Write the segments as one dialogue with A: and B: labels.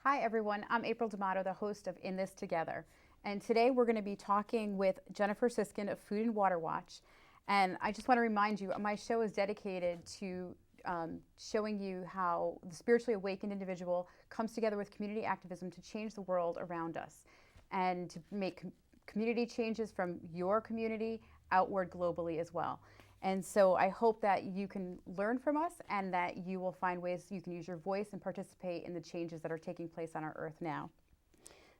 A: Hi everyone, I'm April D'Amato, the host of In This Together. And today we're going to be talking with Jennifer Siskind of Food and Water Watch. And I just want to remind you, my show is dedicated to showing you how the spiritually awakened individual comes together with community activism to change the world around us and to make community changes from your community outward globally as well. And so I hope that you can learn from us and that you will find ways you can use your voice and participate in the changes that are taking place on our earth now.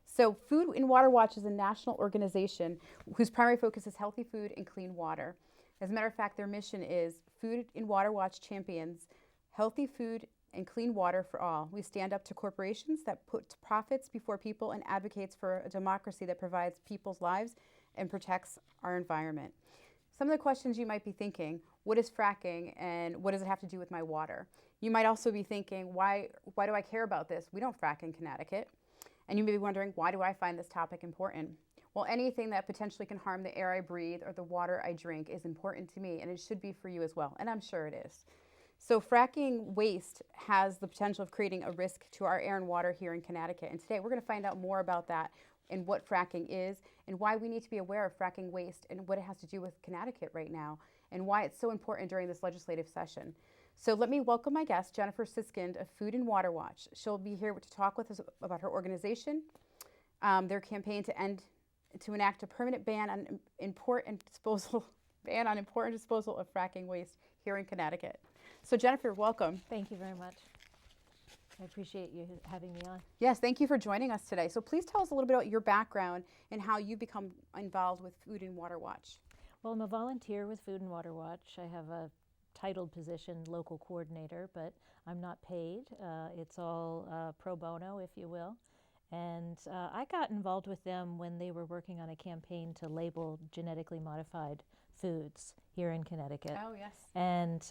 A: So Food and Water Watch is a national organization whose primary focus is healthy food and clean water. As a matter of fact, their mission is Food and Water Watch champions healthy food and clean water for all. We stand up to corporations that put profits before people and advocates for a democracy that provides people's lives and protects our environment. Some of the questions you might be thinking, what is fracking and what does it have to do with my water? You might also be thinking, why do I care about this? We don't frack in Connecticut. And you may be wondering, why do I find this topic important? Well, anything that potentially can harm the air I breathe or the water I drink is important to me, and it should be for you as well, and I'm sure it is. So fracking waste has the potential of creating a risk to our air and water here in Connecticut. And today we're going to find out more about that and what fracking is and why we need to be aware of fracking waste and what it has to do with Connecticut right now and why it's so important during this legislative session. So let me welcome my guest, Jennifer Siskind of Food and Water Watch. She'll be here to talk with us about her organization, their campaign to enact a permanent ban on import and disposal of fracking waste here in Connecticut. So Jennifer, welcome.
B: Thank you very much. I appreciate you having me on.
A: Yes, thank you for joining us today. So please tell us a little bit about your background and how you become involved with Food and Water Watch.
B: Well, I'm a volunteer with Food and Water Watch. I have a titled position, local coordinator, but I'm not paid. It's all pro bono, if you will. And I got involved with them when they were working on a campaign to label genetically modified foods here in Connecticut.
A: Oh, yes.
B: And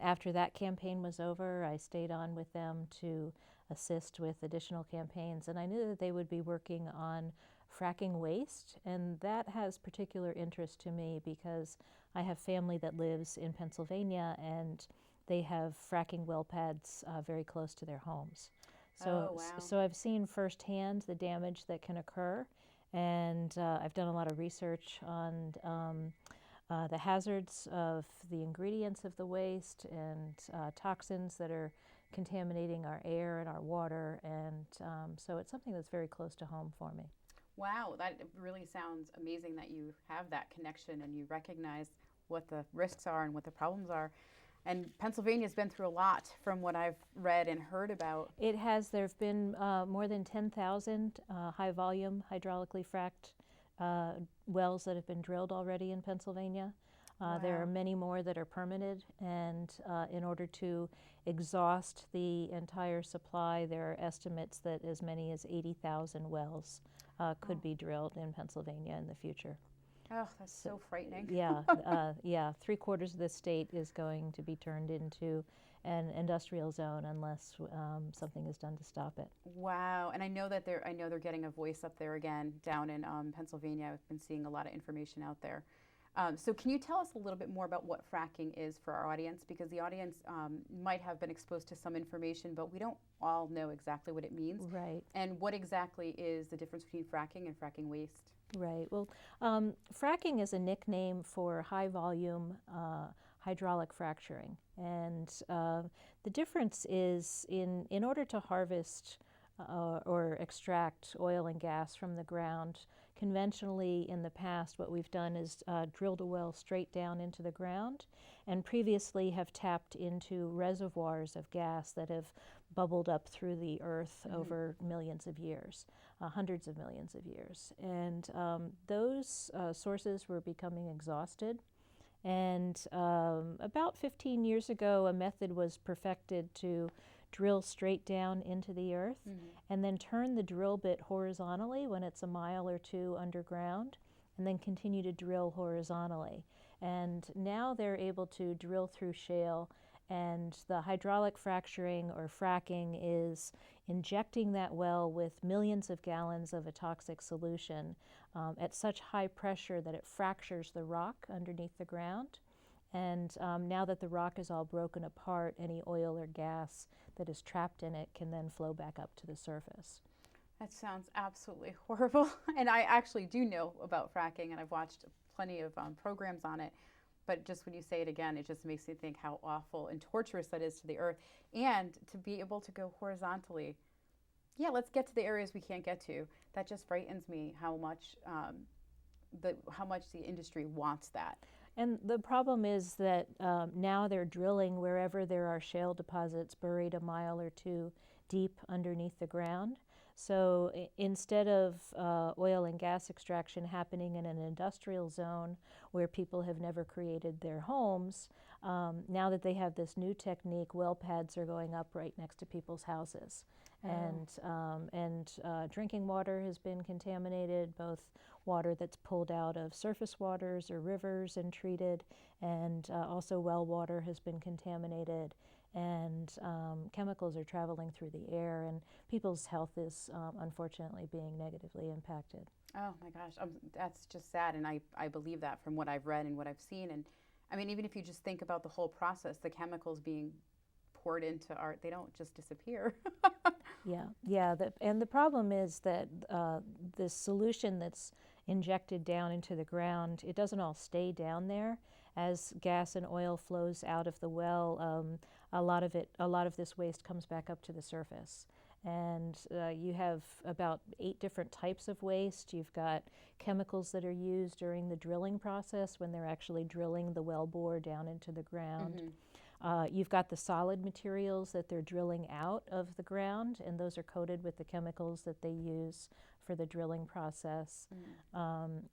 B: after that campaign was over, I stayed on with them to assist with additional campaigns. And I knew that they would be working on fracking waste. And that has particular interest to me because I have family that lives in Pennsylvania and they have fracking well pads very close to their homes. So,
A: Oh, wow.
B: so I've seen firsthand the damage that can occur. And I've done a lot of research on the hazards of the ingredients of the waste and toxins that are contaminating our air and our water, and so it's something that's very close to home for me.
A: Wow, that really sounds amazing that you have that connection and you recognize what the risks are and what the problems are. And Pennsylvania's been through a lot from what I've read and heard about.
B: It has. There have been more than 10,000 high-volume hydraulically fracked wells that have been drilled already in Pennsylvania.
A: Wow.
B: There are many more that are permitted, and in order to exhaust the entire supply, there are estimates that as many as 80,000 wells could be drilled in Pennsylvania in the future.
A: Oh, that's so frightening.
B: Yeah, yeah. 3/4 of the state is going to be turned into an industrial zone unless something is done to stop it.
A: Wow, and I know they're getting a voice up there again down in Pennsylvania. I've been seeing a lot of information out there. So can you tell us a little bit more about what fracking is for our audience? Because the audience might have been exposed to some information, but we don't all know exactly what it means.
B: Right.
A: And what exactly is the difference between fracking and fracking waste?
B: Right. Well, fracking is a nickname for high volume hydraulic fracturing. And the difference is in order to harvest or extract oil and gas from the ground, conventionally in the past what we've done is drilled a well straight down into the ground and previously have tapped into reservoirs of gas that have bubbled up through the earth over millions of years, hundreds of millions of years. And those sources were becoming exhausted. And about 15 years ago, a method was perfected to drill straight down into the earth and then turn the drill bit horizontally when it's a mile or two underground and then continue to drill horizontally. And now they're able to drill through shale, and the hydraulic fracturing or fracking is injecting that well with millions of gallons of a toxic solution at such high pressure that it fractures the rock underneath the ground. And And now that the rock is all broken apart, any oil or gas that is trapped in it can then flow back up to the surface.
A: That sounds absolutely horrible. And I actually do know about fracking, and I've watched plenty of programs on it. But just when you say it again, it just makes me think how awful and torturous that is to the earth. And to be able to go horizontally. Yeah, let's get to the areas we can't get to. That just frightens me how much the industry wants that.
B: And the problem is that now they're drilling wherever there are shale deposits buried a mile or two deep underneath the ground. So instead of oil and gas extraction happening in an industrial zone where people have never created their homes, now that they have this new technique, well pads are going up right next to people's houses. And drinking water has been contaminated, both water that's pulled out of surface waters or rivers and treated, and also well water has been contaminated. And chemicals are traveling through the air, and people's health is unfortunately being negatively impacted.
A: Oh my gosh, that's just sad, and I believe that from what I've read and what I've seen. And I mean, even if you just think about the whole process, the chemicals being poured into art, they don't just disappear.
B: Yeah. And the problem is that the solution that's injected down into the ground, it doesn't all stay down there. As gas and oil flows out of the well, a lot of this waste comes back up to the surface. And you have about 8 different types of waste. You've got chemicals that are used during the drilling process when they're actually drilling the well bore down into the ground. You've got the solid materials that they're drilling out of the ground, and those are coated with the chemicals that they use for the drilling process.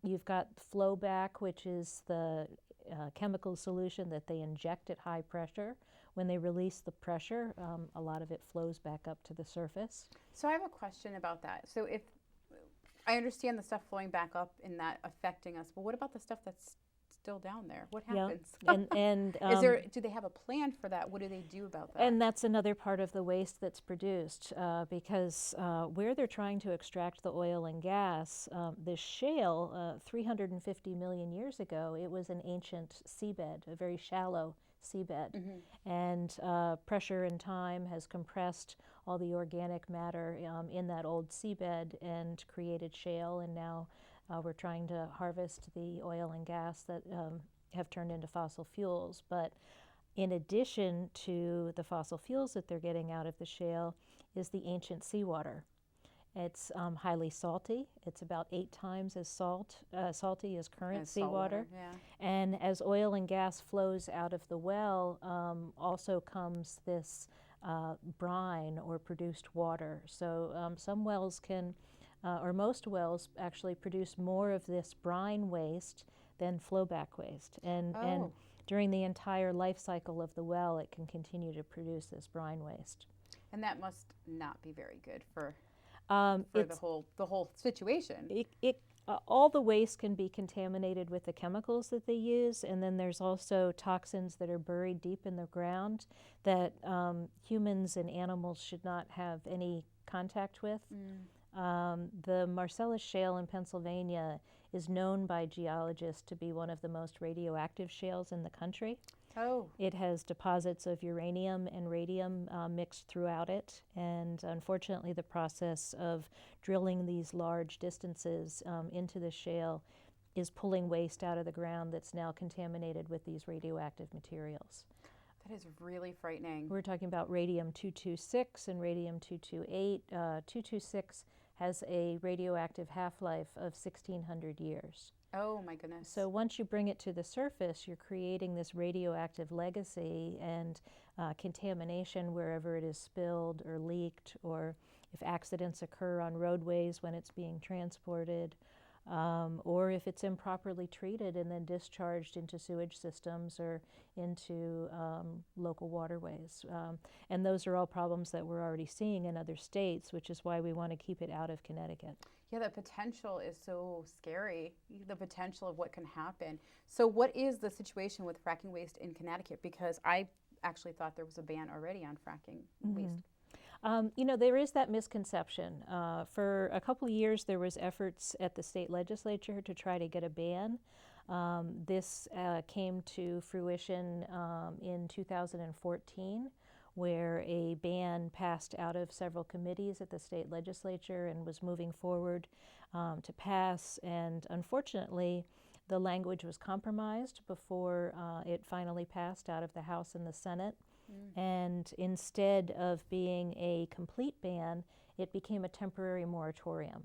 B: You've got flow back, which is the chemical solution that they inject at high pressure. When they release the pressure, a lot of it flows back up to the surface.
A: So I have a question about that. So if I understand the stuff flowing back up and that affecting us, but what about the stuff that's still down there? What happens?
B: And
A: do they have a plan for that? What do they do about that?
B: And that's another part of the waste that's produced because where they're trying to extract the oil and gas, this shale, 350 million years ago, it was an ancient seabed, a very shallow seabed. And pressure and time has compressed all the organic matter in that old seabed and created shale, and now we're trying to harvest the oil and gas that have turned into fossil fuels. But in addition to the fossil fuels that they're getting out of the shale is the ancient seawater. It's highly salty. It's about 8 times as salty as current seawater. And as oil and gas flows out of the well, also comes this brine or produced water. So some wells can, or most wells actually produce more of this brine waste than flowback waste. And during the entire life cycle of the well, it can continue to produce this brine waste.
A: And that must not be very good for the whole situation.
B: All the waste can be contaminated with the chemicals that they use, and then there's also toxins that are buried deep in the ground that humans and animals should not have any contact with. The Marcellus Shale in Pennsylvania is known by geologists to be one of the most radioactive shales in the country. It has deposits of uranium and radium mixed throughout it, and unfortunately the process of drilling these large distances into the shale is pulling waste out of the ground that's now contaminated with these radioactive materials.
A: That is really frightening.
B: We're talking about radium-226 and radium-228. 226 has a radioactive half-life of 1,600 years.
A: Oh my goodness.
B: So once you bring it to the surface, you're creating this radioactive legacy and contamination wherever it is spilled or leaked, or if accidents occur on roadways when it's being transported, or if it's improperly treated and then discharged into sewage systems or into local waterways. And those are all problems that we're already seeing in other states, which is why we want to keep it out of Connecticut.
A: Yeah, the potential is so scary, the potential of what can happen. So what is the situation with fracking waste in Connecticut? Because I actually thought there was a ban already on fracking waste.
B: There is that misconception. For a couple of years, there was efforts at the state legislature to try to get a ban. This came to fruition in 2014, where a ban passed out of several committees at the state legislature and was moving forward to pass. And unfortunately, the language was compromised before it finally passed out of the House and the Senate. And instead of being a complete ban, it became a temporary moratorium.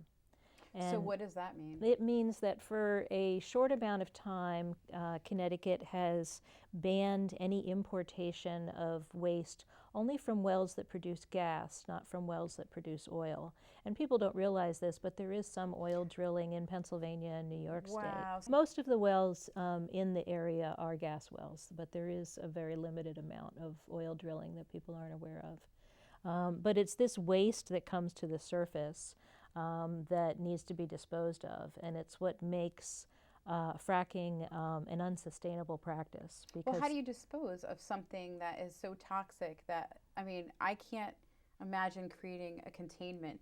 A: So
B: And
A: what does that mean?
B: it means that for a short amount of time, Connecticut has banned any importation of waste only from wells that produce gas, not from wells that produce oil. And people don't realize this, but there is some oil drilling in Pennsylvania and New York
A: Wow.
B: State. Most of the wells in the area are gas wells, but there is a very limited amount of oil drilling that people aren't aware of. But it's this waste that comes to the surface that needs to be disposed of, and it's what makes fracking an unsustainable practice. Because
A: Well, how do you dispose of something that is so toxic that, I mean, I can't imagine creating a containment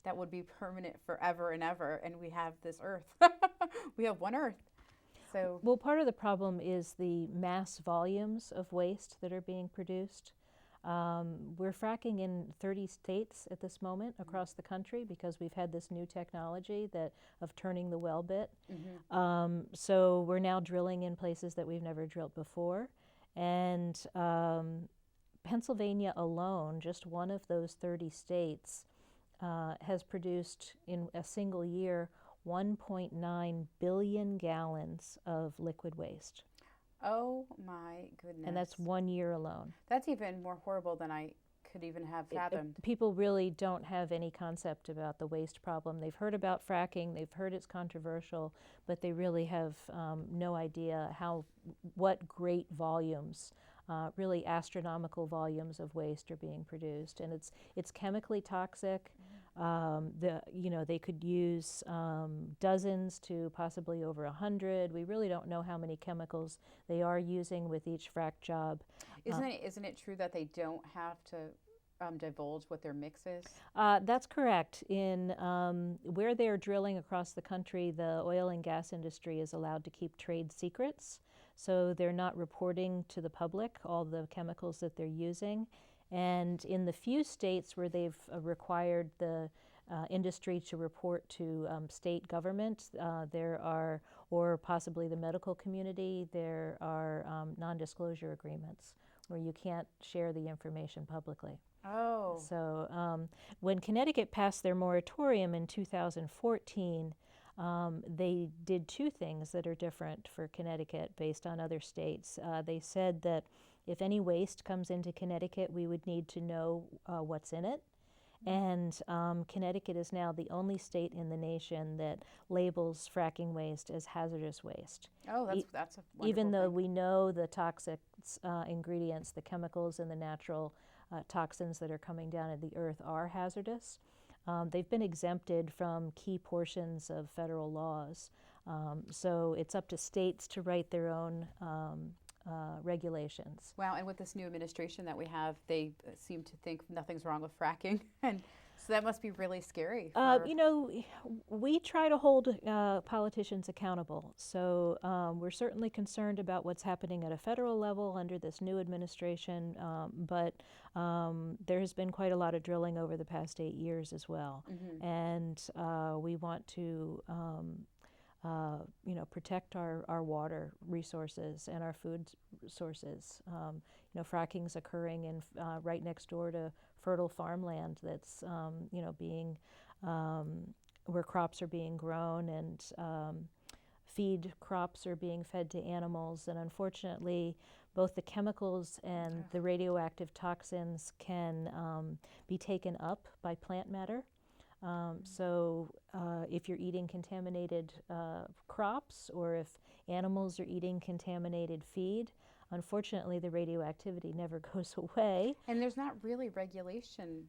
A: that would be permanent forever and ever, and we have this earth. We have one earth. So,
B: well, part of the problem is the mass volumes of waste that are being produced. We're fracking in 30 states at this moment across the country because we've had this new technology of turning the well bit. So we're now drilling in places that we've never drilled before. And Pennsylvania alone, just one of those 30 states, has produced in a single year 1.9 billion gallons of liquid waste.
A: oh my goodness.
B: And that's 1 year alone.
A: That's even more horrible than I could even have fathomed.
B: People really don't have any concept about the waste problem. They've heard about fracking, they've heard it's controversial, but they really have no idea what great volumes, really astronomical volumes of waste are being produced. And it's chemically toxic. They could use dozens to possibly over 100. We really don't know how many chemicals they are using with each frac job.
A: Isn't it true that they don't have to divulge what their mix is?
B: That's correct. In where they're drilling across the country, the oil and gas industry is allowed to keep trade secrets. So they're not reporting to the public all the chemicals that they're using. And in the few states where they've required the industry to report to state government, or possibly the medical community, there are non-disclosure agreements where you can't share the information publicly.
A: Oh.
B: So when Connecticut passed their moratorium in 2014, they did two things that are different for Connecticut based on other states. They said that if any waste comes into Connecticut, we would need to know what's in it. And Connecticut is now the only state in the nation that labels fracking waste as hazardous waste.
A: Oh, that's a wonderful
B: Even though
A: thing.
B: we know the toxic ingredients, the chemicals and the natural toxins that are coming down into the earth are hazardous. They've been exempted from key portions of federal laws. So it's up to states to write their own regulations.
A: Wow, and with this new administration that we have, they seem to think nothing's wrong with fracking, and so that must be really scary.
B: We try to hold politicians accountable. So we're certainly concerned about what's happening at a federal level under this new administration, but there has been quite a lot of drilling over the past 8 years as well. And we want to protect our water resources and our food sources. Fracking's occurring in right next door to fertile farmland that's being where crops are being grown and feed crops are being fed to animals. And unfortunately, both the chemicals and the radioactive toxins can be taken up by plant matter. So if you're eating contaminated crops or if animals are eating contaminated feed, unfortunately the radioactivity never goes away.
A: And there's not really regulation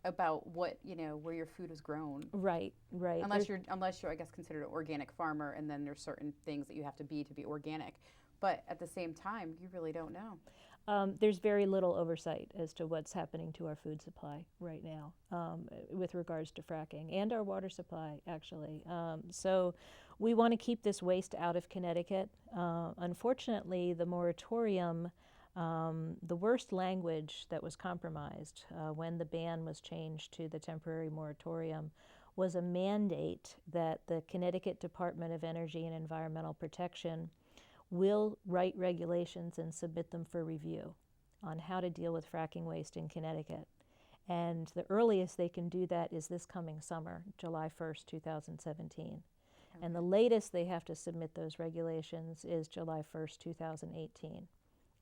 A: about what, where your food is grown.
B: Right.
A: Unless you're, I guess, considered an organic farmer, and then there's certain things that you have to be organic. But at the same time, you really don't know.
B: There's very little oversight as to what's happening to our food supply right now with regards to fracking and our water supply, actually. So We want to keep this waste out of Connecticut. Unfortunately, the moratorium, the worst language that was compromised when the ban was changed to the temporary moratorium was a mandate that the Connecticut Department of Energy and Environmental Protection will write regulations and submit them for review on how to deal with fracking waste in Connecticut. And the earliest they can do that is this coming summer, July 1st, 2017. Okay. And the latest they have to submit those regulations is July 1st, 2018.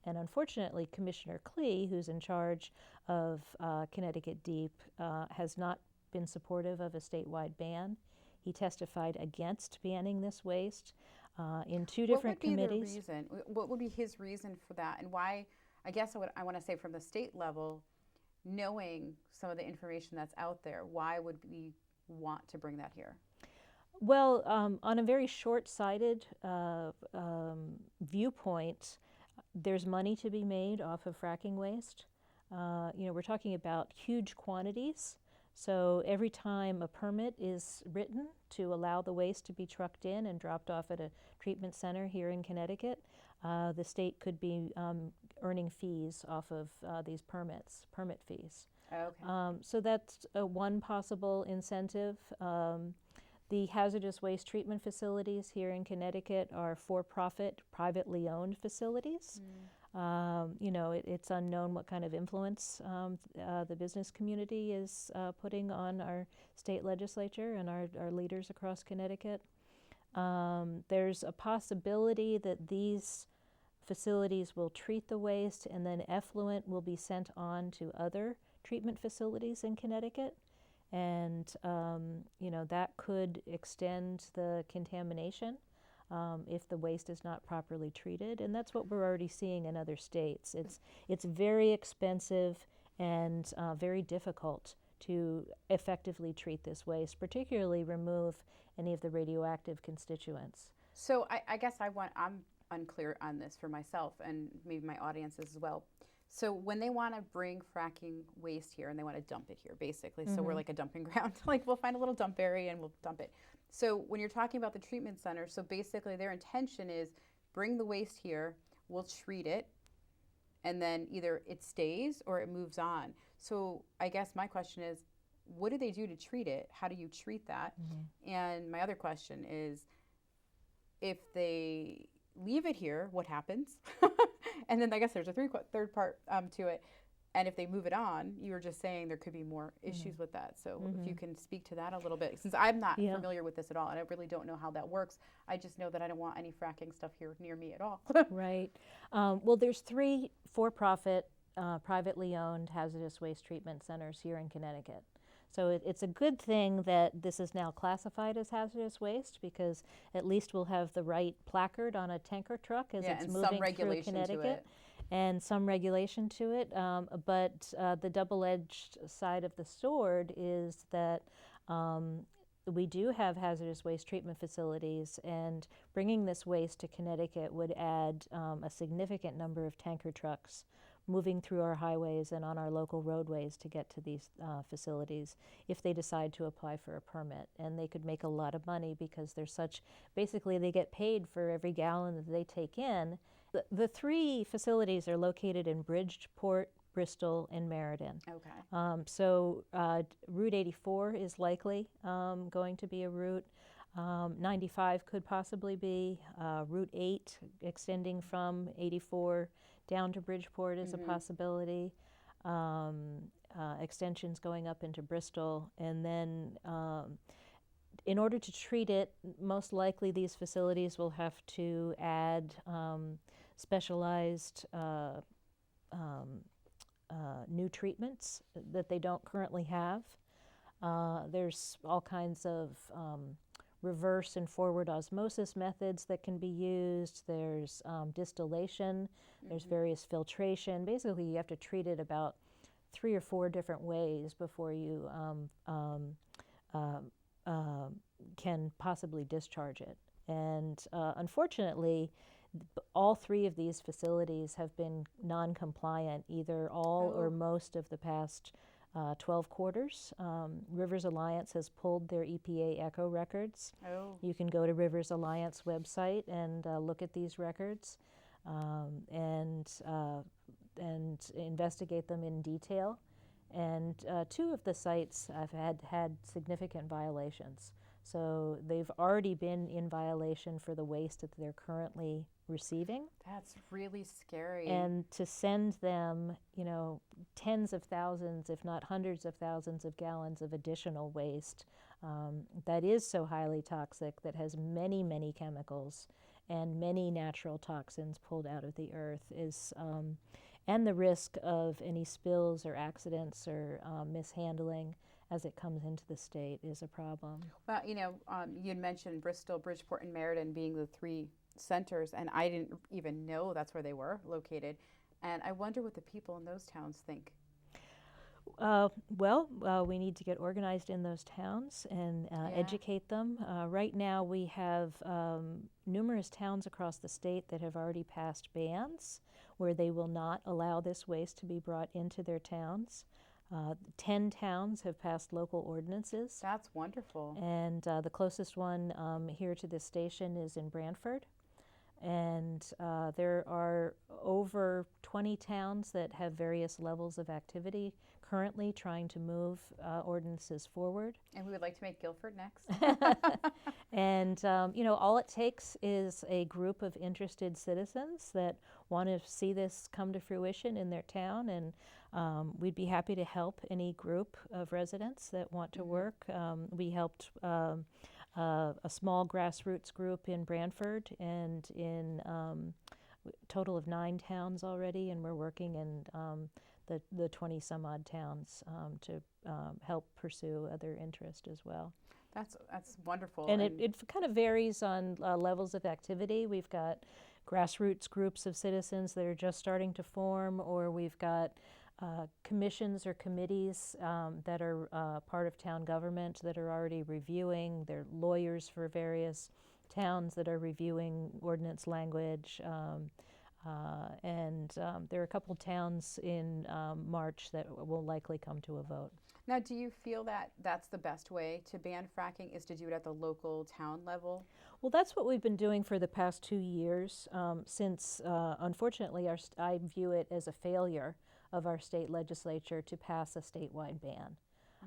B: And unfortunately, Commissioner Klee, who's in charge of Connecticut Deep, has not been supportive of a statewide ban. He testified against banning this waste in two different committees.
A: What would be the reason? What would be his reason for that? And why, I guess I want to say from the state level, knowing some of the information that's out there, why would we want to bring that here?
B: Well, on a very short-sighted viewpoint, there's money to be made off of fracking waste. We're talking about huge quantities. So every time a permit is written to allow the waste to be trucked in and dropped off at a treatment center here in Connecticut, the state could be earning fees off of these permit fees.
A: Okay.
B: So that's one possible incentive. The hazardous waste treatment facilities here in Connecticut are for-profit, privately owned facilities. It's unknown what kind of influence the business community is putting on our state legislature and our leaders across Connecticut. There's a possibility that these facilities will treat the waste and then effluent will be sent on to other treatment facilities in Connecticut. And, that could extend the contamination if the waste is not properly treated. And that's what we're already seeing in other states. It's very expensive and very difficult to effectively treat this waste, particularly remove any of the radioactive constituents.
A: So I guess I'm unclear on this for myself and maybe my audience as well. So when they want to bring fracking waste here and they want to dump it here, basically, so we're like a dumping ground, like we'll find a little dump area and we'll dump it. So when you're talking about the treatment center, so basically their intention is bring the waste here, we'll treat it, and then either it stays or it moves on. So I guess my question is, what do they do to treat it? How do you treat that? And my other question is, if they leave it here, what happens? And then I guess there's a third part to it. And if they move it on, you were just saying there could be more issues with that. So if you can speak to that a little bit, since I'm not familiar with this at all, and I really don't know how that works. I just know that I don't want any fracking stuff here near me at all.
B: Right. Well, there's 3 for-profit, privately owned hazardous waste treatment centers here in Connecticut. So it's a good thing that this is now classified as hazardous waste, because at least we'll have the right placard on a tanker truck as it's moving through Connecticut. And some regulation to it. But the double-edged side of the sword is that we do have hazardous waste treatment facilities, and bringing this waste to Connecticut would add a significant number of tanker trucks moving through our highways and on our local roadways to get to these facilities if they decide to apply for a permit. And they could make a lot of money because basically they get paid for every gallon that they take in. The 3 facilities are located in Bridgeport, Bristol, and Meriden.
A: Okay.
B: So Route 84 is likely going to be a route. 95 could possibly be. Route 8 extending from 84 down to Bridgeport is a possibility. Extensions going up into Bristol. And then in order to treat it, most likely these facilities will have to add specialized new treatments that they don't currently have. There's all kinds of reverse and forward osmosis methods that can be used. There's distillation, there's various filtration. Basically, you have to treat it about 3 or 4 different ways before you can possibly discharge it. And unfortunately, all 3 of these facilities have been non-compliant either all or most of the past 12 quarters. Rivers Alliance has pulled their EPA echo records.
A: Oh.
B: You can go to Rivers Alliance website and look at these records and investigate them in detail. And 2 of the sites have had significant violations. So they've already been in violation for the waste that they're currently receiving.
A: That's really scary.
B: And to send them, tens of thousands, if not hundreds of thousands of gallons of additional waste that is so highly toxic, that has many, many chemicals and many natural toxins pulled out of the earth is, and the risk of any spills or accidents or mishandling as it comes into the state is a problem.
A: Well, you'd mentioned Bristol, Bridgeport, and Meriden being the 3 centers, and I didn't even know that's where they were located. And I wonder what the people in those towns think.
B: We need to get organized in those towns and
A: Yeah.
B: educate them. Right now we have numerous towns across the state that have already passed bans where they will not allow this waste to be brought into their towns. 10 towns have passed local ordinances.
A: That's wonderful.
B: And the closest one here to this station is in Brantford. And there are over 20 towns that have various levels of activity currently trying to move ordinances forward.
A: And we would like to make Guilford next.
B: And, all it takes is a group of interested citizens that want to see this come to fruition in their town. And we'd be happy to help any group of residents that want to work. We helped a small grassroots group in Brantford and in a total of 9 towns already, and we're working in the 20 some odd towns to help pursue other interest as well.
A: That's wonderful.
B: And it kind of varies on levels of activity. We've got grassroots groups of citizens that are just starting to form, or we've got commissions or committees that are part of town government that are already reviewing. They're lawyers for various towns that are reviewing ordinance language. And there are a couple towns in March that will likely come to a vote.
A: Now, do you feel that that's the best way to ban fracking, is to do it at the local town level?
B: Well, that's what we've been doing for the past 2 years since, unfortunately, I view it as a failure of our state legislature to pass a statewide ban.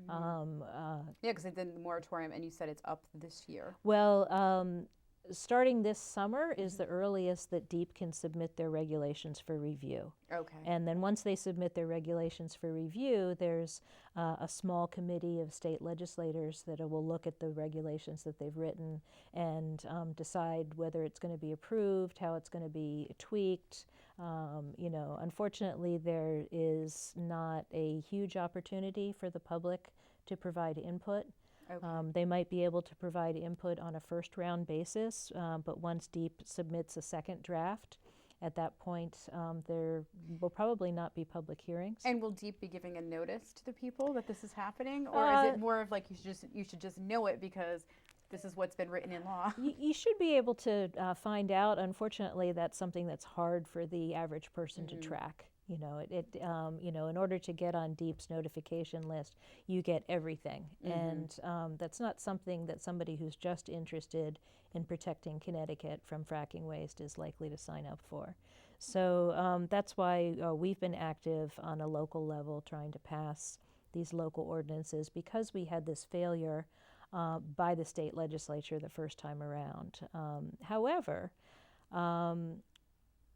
A: Yeah, because they did the moratorium, and you said it's up this year.
B: Well, starting this summer is the earliest that DEEP can submit their regulations for review.
A: Okay.
B: And then once they submit their regulations for review, there's a small committee of state legislators that will look at the regulations that they've written and decide whether it's going to be approved, how it's going to be tweaked. Unfortunately, there is not a huge opportunity for the public to provide input.
A: Okay.
B: They might be able to provide input on a first round basis, but once DEEP submits a second draft, at that point there will probably not be public hearings.
A: And will DEEP be giving a notice to the people that this is happening, or is it more of like you should just know it because this is what's been written in law?
B: You should be able to find out. Unfortunately, that's something that's hard for the average person to track. In order to get on DEEP's notification list, you get everything. And that's not something that somebody who's just interested in protecting Connecticut from fracking waste is likely to sign up for. So that's why we've been active on a local level trying to pass these local ordinances, because we had this failure by the state legislature the first time around. However,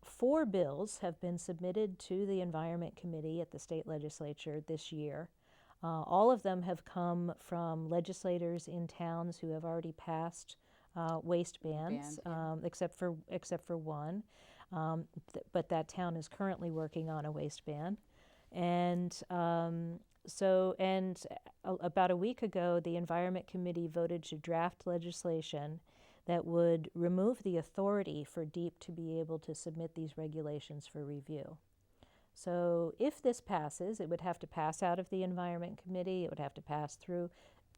B: 4 bills have been submitted to the Environment Committee at the state legislature this year. All of them have come from legislators in towns who have already passed waste bans, except for one. But that town is currently working on a waste ban. And about a week ago, the Environment Committee voted to draft legislation that would remove the authority for DEEP to be able to submit these regulations for review. So if this passes, it would have to pass out of the Environment Committee. It would have to pass through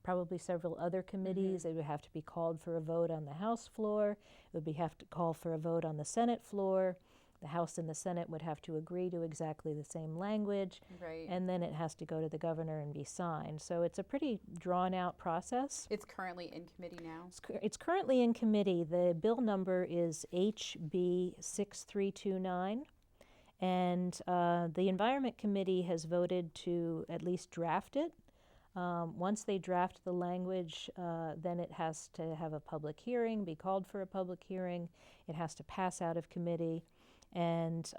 B: probably several other committees. It would have to be called for a vote on the House floor. It would have to call for a vote on the Senate floor. the House and the Senate would have to agree to exactly the same language,
A: Right.
B: and then it has to go to the governor and be signed. So it's a pretty drawn-out process.
A: It's currently in committee now.
B: It's currently in committee. The bill number is HB 6329. And the Environment Committee has voted to at least draft it. Once they draft the language, then it has to have a public hearing, be called for a public hearing. It has to pass out of committee. And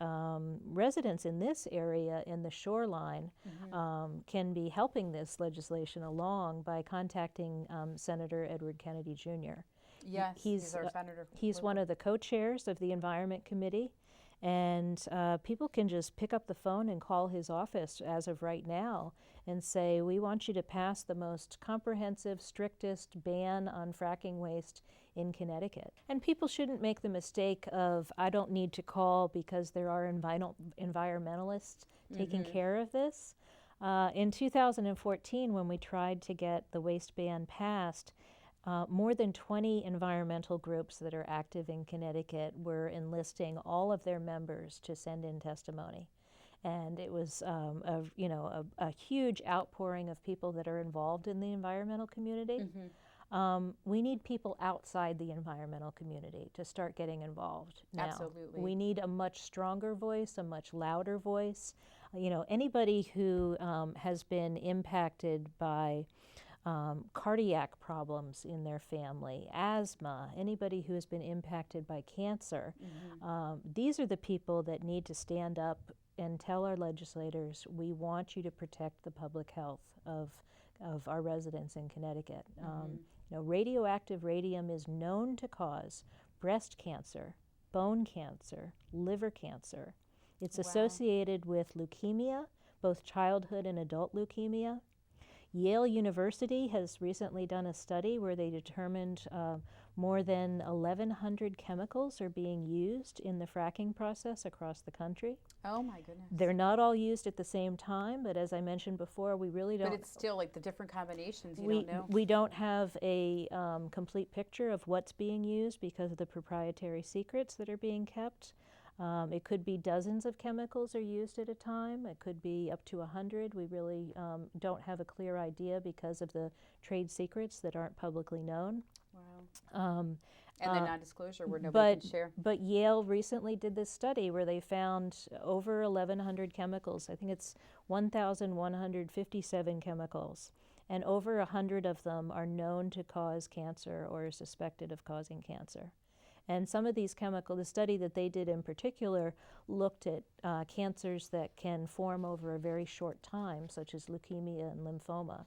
B: residents in this area, in the shoreline, can be helping this legislation along by contacting Senator Edward Kennedy Jr.
A: Yes, he's our senator.
B: He's one of the co-chairs of the Environment Committee. And people can just pick up the phone and call his office as of right now and say, we want you to pass the most comprehensive, strictest ban on fracking waste in Connecticut. And people shouldn't make the mistake of, I don't need to call because there are environmentalists taking care of this. In 2014, when we tried to get the waste ban passed, more than 20 environmental groups that are active in Connecticut were enlisting all of their members to send in testimony. And it was a huge outpouring of people that are involved in the environmental community. We need people outside the environmental community to start getting involved now.
A: Absolutely.
B: We need a much stronger voice, a much louder voice. Anybody who has been impacted by cardiac problems in their family, asthma, anybody who has been impacted by cancer. These are the people that need to stand up and tell our legislators, we want you to protect the public health of our residents in Connecticut. Radioactive radium is known to cause breast cancer, bone cancer, liver cancer. It's associated with leukemia, both childhood and adult leukemia. Yale University has recently done a study where they determined more than 1,100 chemicals are being used in the fracking process across the country.
A: Oh my goodness.
B: They're not all used at the same time, but as I mentioned before, we really don't.
A: But it's still like the different combinations, you don't know.
B: We don't have a complete picture of what's being used because of the proprietary secrets that are being kept. It could be dozens of chemicals are used at a time. It could be up to 100. We really don't have a clear idea because of the trade secrets that aren't publicly known.
A: Wow. And the non-disclosure where nobody can share.
B: But Yale recently did this study where they found over 1,100 chemicals. I think it's 1,157 chemicals. And over 100 of them are known to cause cancer or are suspected of causing cancer. And some of these chemicals, the study that they did in particular, looked at cancers that can form over a very short time, such as leukemia and lymphoma.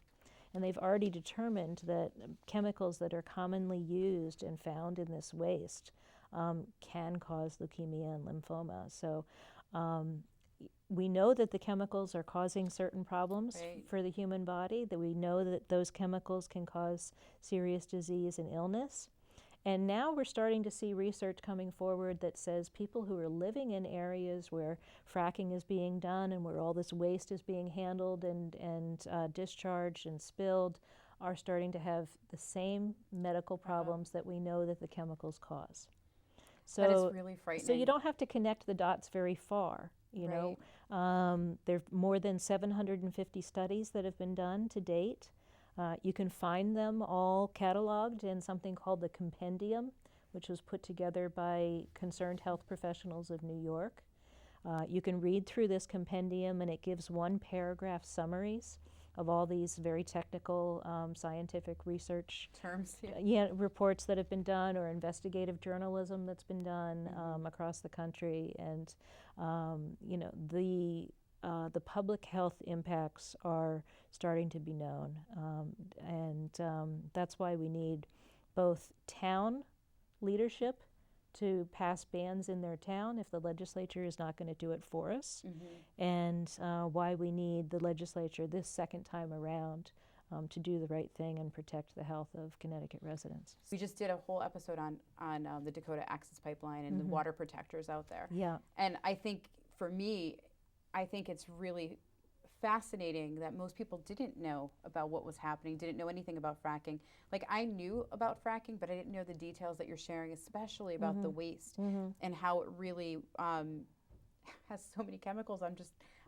B: And they've already determined that chemicals that are commonly used and found in this waste can cause leukemia and lymphoma. So we know that the chemicals are causing certain problems for the human body, that we know that those chemicals can cause serious disease and illness. And now we're starting to see research coming forward that says people who are living in areas where fracking is being done and where all this waste is being handled and discharged and spilled are starting to have the same medical problems that we know that the chemicals cause. So
A: that is really frightening.
B: So you don't have to connect the dots very far. There are more than 750 studies that have been done to date. You can find them all cataloged in something called the Compendium, which was put together by concerned health professionals of New York. You can read through this compendium, and it gives one-paragraph summaries of all these very technical scientific research
A: terms,
B: reports that have been done, or investigative journalism that's been done across the country. And the public health impacts are starting to be known, and that's why we need both town leadership to pass bans in their town if the legislature is not going to do it for us, and why we need the legislature this second time around to do the right thing and protect the health of Connecticut residents.
A: We just did a whole episode on the Dakota Access Pipeline and the water protectors out there.
B: Yeah.
A: And I think, for me, I think it's really fascinating that most people didn't know about what was happening, didn't know anything about fracking. Like I knew about fracking, but I didn't know the details that you're sharing, especially about the waste and how it really has so many chemicals.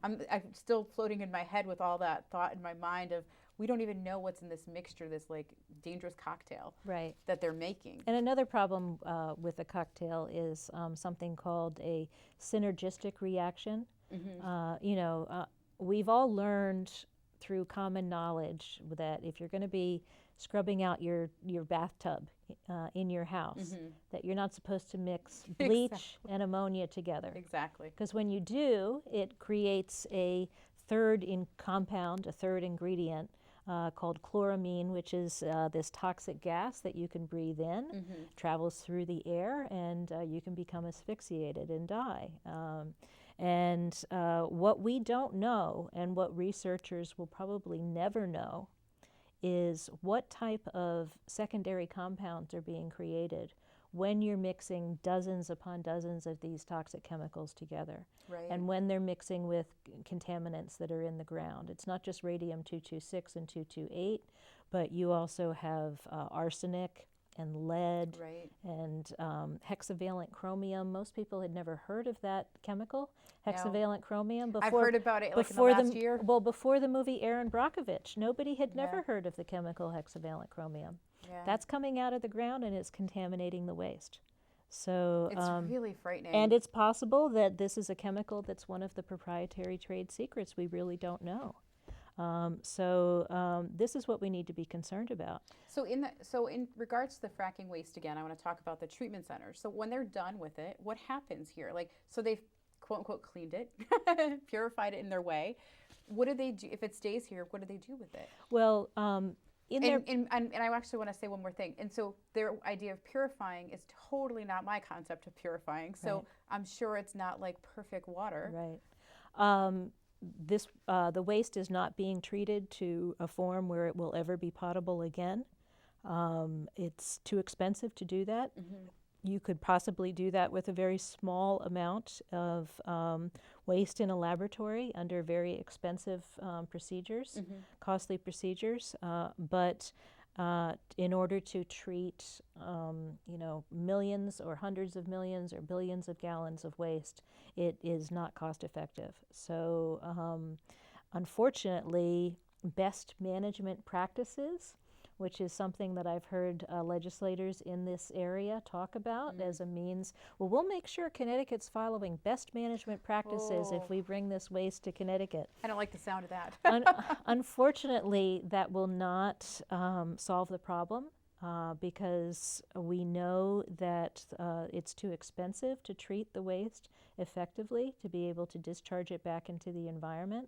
A: I'm still floating in my head with all that thought in my mind of we don't even know what's in this mixture, this like dangerous cocktail
B: Right.
A: that they're making.
B: And another problem with a cocktail is something called a synergistic reaction. We've all learned through common knowledge that if you're going to be scrubbing out your bathtub in your house, that you're not supposed to mix bleach and ammonia together.
A: Exactly.
B: Because when you do, it creates a third ingredient called chloramine, which is this toxic gas that you can breathe in, travels through the air, and you can become asphyxiated and die. What we don't know, and what researchers will probably never know, is what type of secondary compounds are being created when you're mixing dozens upon dozens of these toxic chemicals together.
A: Right.
B: And when they're mixing with contaminants that are in the ground. It's not just radium-226 and 228, but you also have arsenic and lead and hexavalent chromium. Most people had never heard of that chemical, hexavalent chromium.
A: I've heard about it like in the last year.
B: Well, before the movie Aaron Brockovich, nobody had never heard of the chemical hexavalent chromium.
A: Yeah.
B: That's coming out of the ground and it's contaminating the waste. So
A: it's really frightening.
B: And it's possible that this is a chemical that's one of the proprietary trade secrets we really don't know. This is what we need to be concerned about.
A: So in regards to the fracking waste again, I want to talk about the treatment centers. So when they're done with it, what happens here? Like, so they've quote unquote cleaned it, purified it in their way. What do they do if it stays here? What do they do with it?
B: Well,
A: and I actually want to say one more thing. And so their idea of purifying is totally not my concept of purifying. So I'm sure it's not like perfect water.
B: Right. The waste is not being treated to a form where it will ever be potable again. It's too expensive to do that. You could possibly do that with a very small amount of waste in a laboratory under very expensive procedures, costly procedures. But in order to treat, millions or hundreds of millions or billions of gallons of waste, it is not cost effective. So, unfortunately, best management practices, which is something that I've heard legislators in this area talk about as a means. Well, we'll make sure Connecticut's following best management practices if we bring this waste to Connecticut.
A: I don't like the sound of that.
B: Unfortunately, that will not solve the problem because we know that it's too expensive to treat the waste effectively to be able to discharge it back into the environment.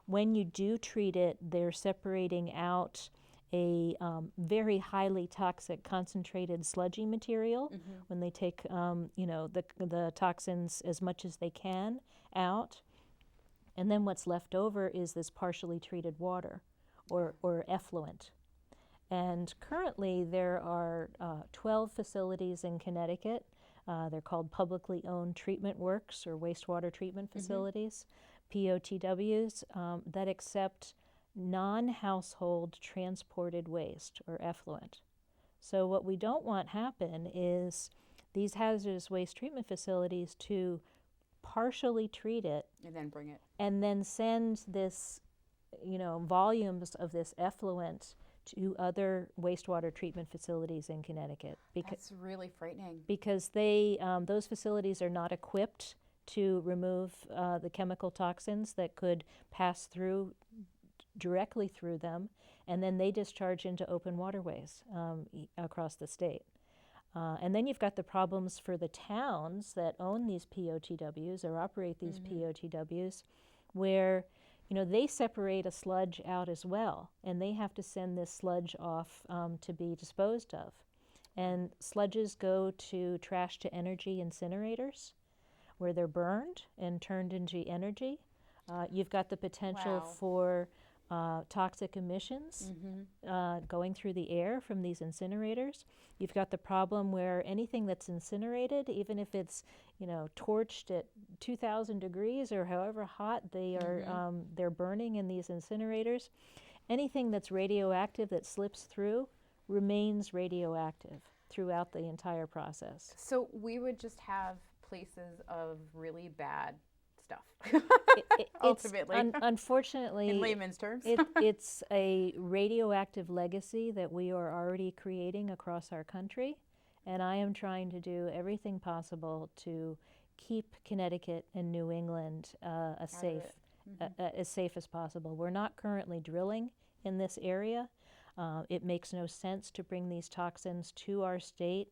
B: When you do treat it, they're separating out a very highly toxic concentrated sludgy material when they take the toxins as much as they can out, and then what's left over is this partially treated water or effluent. And currently there are 12 facilities in Connecticut. They're called publicly owned treatment works or wastewater treatment facilities, POTWs, that accept non-household transported waste or effluent. So what we don't want happen is these hazardous waste treatment facilities to partially treat it
A: and then bring it
B: and then send this, volumes of this effluent to other wastewater treatment facilities in Connecticut.
A: That's really frightening.
B: Because those facilities are not equipped to remove the chemical toxins that could pass directly through them, and then they discharge into open waterways across the state. And then you've got the problems for the towns that own these POTWs or operate these POTWs, where they separate a sludge out as well, and they have to send this sludge off to be disposed of. And sludges go to trash to energy incinerators, where they're burned and turned into energy. You've got the potential for toxic emissions going through the air from these incinerators. You've got the problem where anything that's incinerated, even if it's torched at 2,000 degrees or however hot they are, they're burning in these incinerators. Anything that's radioactive that slips through remains radioactive throughout the entire process.
A: So we would just have places of really bad stuff, ultimately.
B: Unfortunately,
A: in layman's terms.
B: It's a radioactive legacy that we are already creating across our country, and I am trying to do everything possible to keep Connecticut and New England as safe as possible. We're not currently drilling in this area. It makes no sense to bring these toxins to our state.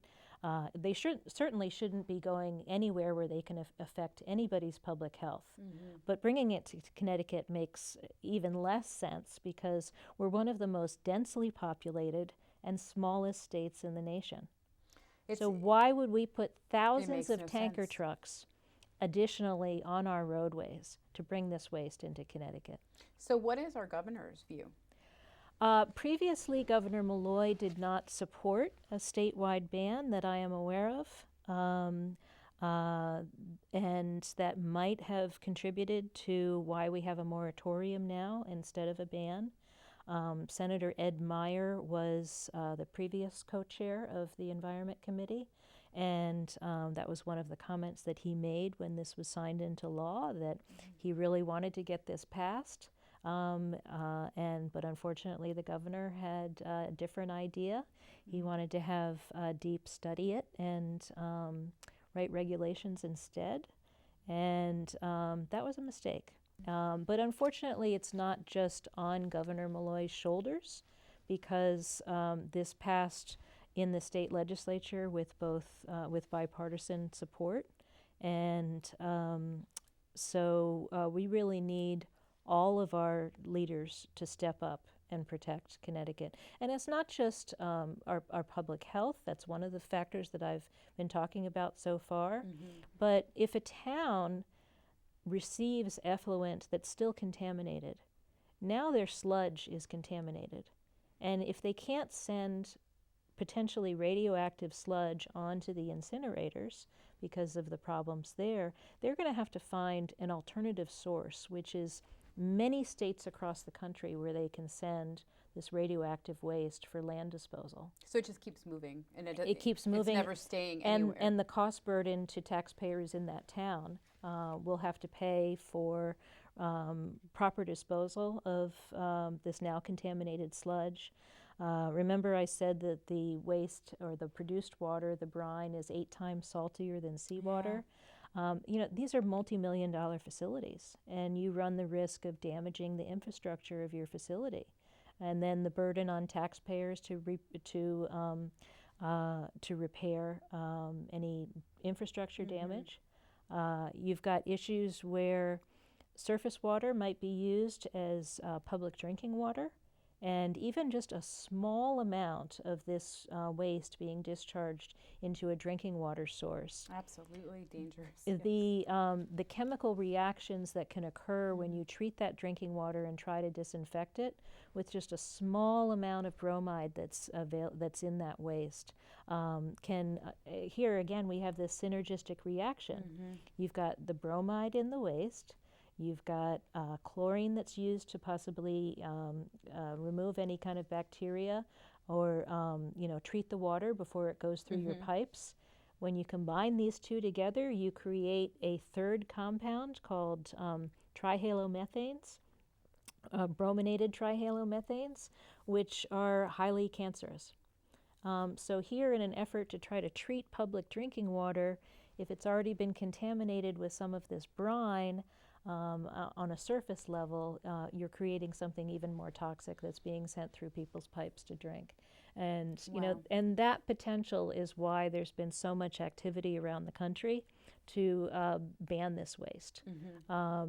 B: They certainly shouldn't be going anywhere where they can affect anybody's public health. But bringing it to Connecticut makes even less sense because we're one of the most densely populated and smallest states in the nation. So why would we put thousands of tanker trucks additionally on our roadways to bring this waste into Connecticut?
A: So what is our governor's view?
B: Previously, Governor Malloy did not support a statewide ban that I am aware of, and that might have contributed to why we have a moratorium now instead of a ban. Senator Ed Meyer was the previous co-chair of the Environment Committee, and that was one of the comments that he made when this was signed into law, that he really wanted to get this passed. But unfortunately, the governor had a different idea. He wanted to have DEEP study it and write regulations instead, and that was a mistake. But unfortunately, it's not just on Governor Malloy's shoulders, because this passed in the state legislature with with bipartisan support, and so we really need all of our leaders to step up and protect Connecticut. And it's not just our public health. That's one of the factors that I've been talking about so far. But if a town receives effluent that's still contaminated, now their sludge is contaminated. And if they can't send potentially radioactive sludge onto the incinerators because of the problems there, they're going to have to find an alternative source, which is many states across the country where they can send this radioactive waste for land disposal.
A: So it just keeps moving, and
B: it keeps moving.
A: It's never staying anywhere.
B: And the cost burden to taxpayers in that town will have to pay for proper disposal of this now contaminated sludge. Remember I said that the waste or the produced water, the brine, is 8 times saltier than seawater. These are multi-million-dollar facilities, and you run the risk of damaging the infrastructure of your facility, and then the burden on taxpayers to repair any infrastructure damage. You've got issues where surface water might be used as public drinking water, and even just a small amount of this waste being discharged into a drinking water source.
A: Absolutely dangerous.
B: The chemical reactions that can occur when you treat that drinking water and try to disinfect it with just a small amount of bromide that's in that waste here again we have this synergistic reaction. You've got the bromide in the waste. You've got chlorine that's used to possibly remove any kind of bacteria or treat the water before it goes through your pipes. When you combine these two together, you create a third compound called trihalomethanes, brominated trihalomethanes, which are highly cancerous. So here, in an effort to try to treat public drinking water, if it's already been contaminated with some of this brine, on a surface level, you're creating something even more toxic that's being sent through people's pipes to drink. And and that potential is why there's been so much activity around the country to ban this waste.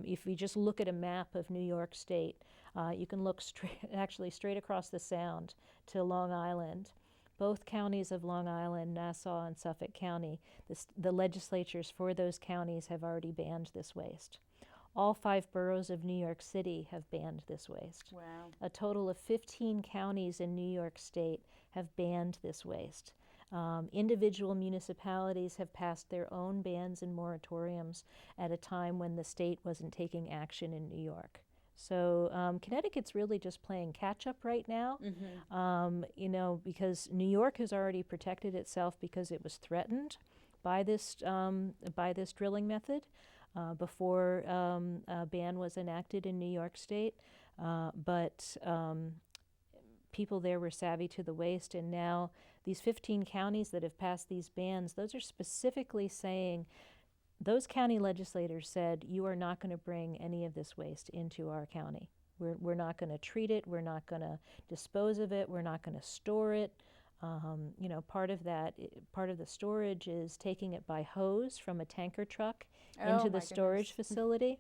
B: If we just look at a map of New York State, you can look straight across the Sound to Long Island. Both counties of Long Island, Nassau and Suffolk County, the legislatures for those counties have already banned this waste. All 5 boroughs of New York City have banned this waste.
A: Wow.
B: A total of 15 counties in New York State have banned this waste. Individual municipalities have passed their own bans and moratoriums at a time when the state wasn't taking action in New York. So Connecticut's really just playing catch up right now, because New York has already protected itself because it was threatened by this drilling method before a ban was enacted in New York State. But people there were savvy to the waste, and now these 15 counties that have passed these bans, those are specifically saying, those county legislators said, you are not going to bring any of this waste into our county. We're not going to treat it. We're not going to dispose of it. We're not going to store it. Part of the storage is taking it by hose from a tanker truck into the storage facility.